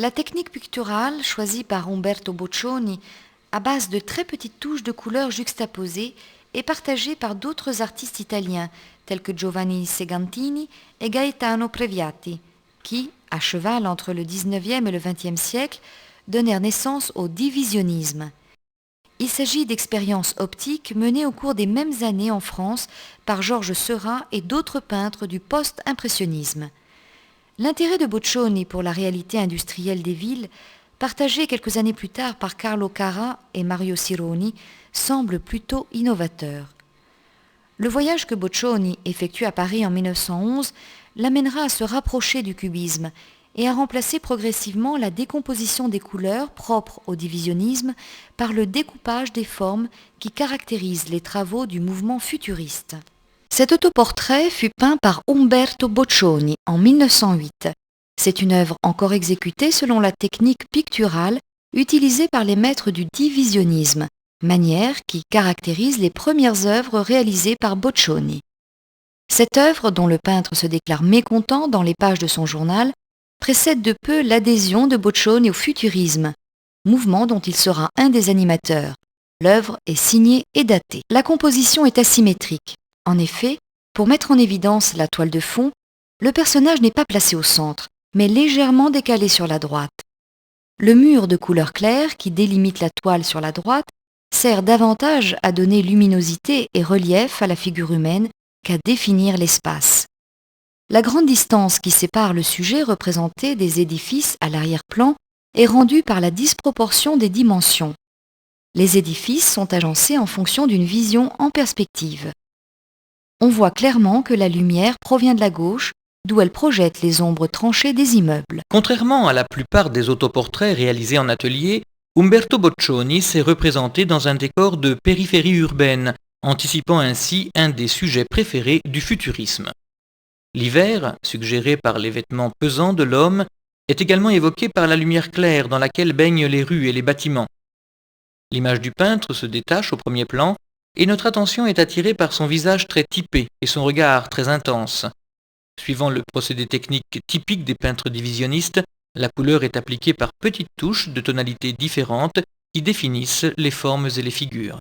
La technique picturale choisie par Umberto Boccioni, à base de très petites touches de couleurs juxtaposées, est partagée par d'autres artistes italiens tels que Giovanni Segantini et Gaetano Previati, qui, à cheval entre le XIXe et le XXe siècle, donnèrent naissance au divisionnisme. Il s'agit d'expériences optiques menées au cours des mêmes années en France par Georges Seurat et d'autres peintres du post-impressionnisme. L'intérêt de Boccioni pour la réalité industrielle des villes, partagé quelques années plus tard par Carlo Carra et Mario Sironi, semble plutôt innovateur. Le voyage que Boccioni effectue à Paris en 1911 l'amènera à se rapprocher du cubisme et à remplacer progressivement la décomposition des couleurs propres au divisionnisme par le découpage des formes qui caractérisent les travaux du mouvement futuriste. Cet autoportrait fut peint par Umberto Boccioni en 1908. C'est une œuvre encore exécutée selon la technique picturale utilisée par les maîtres du divisionnisme, manière qui caractérise les premières œuvres réalisées par Boccioni. Cette œuvre, dont le peintre se déclare mécontent dans les pages de son journal, précède de peu l'adhésion de Boccioni au futurisme, mouvement dont il sera un des animateurs. L'œuvre est signée et datée. La composition est asymétrique. En effet, pour mettre en évidence la toile de fond, le personnage n'est pas placé au centre, mais légèrement décalé sur la droite. Le mur de couleur claire qui délimite la toile sur la droite sert davantage à donner luminosité et relief à la figure humaine qu'à définir l'espace. La grande distance qui sépare le sujet représenté des édifices à l'arrière-plan est rendue par la disproportion des dimensions. Les édifices sont agencés en fonction d'une vision en perspective. On voit clairement que la lumière provient de la gauche, d'où elle projette les ombres tranchées des immeubles. Contrairement à la plupart des autoportraits réalisés en atelier, Umberto Boccioni s'est représenté dans un décor de périphérie urbaine, anticipant ainsi un des sujets préférés du futurisme. L'hiver, suggéré par les vêtements pesants de l'homme, est également évoqué par la lumière claire dans laquelle baignent les rues et les bâtiments. L'image du peintre se détache au premier plan et notre attention est attirée par son visage très typé et son regard très intense. Suivant le procédé technique typique des peintres divisionnistes, la couleur est appliquée par petites touches de tonalités différentes qui définissent les formes et les figures.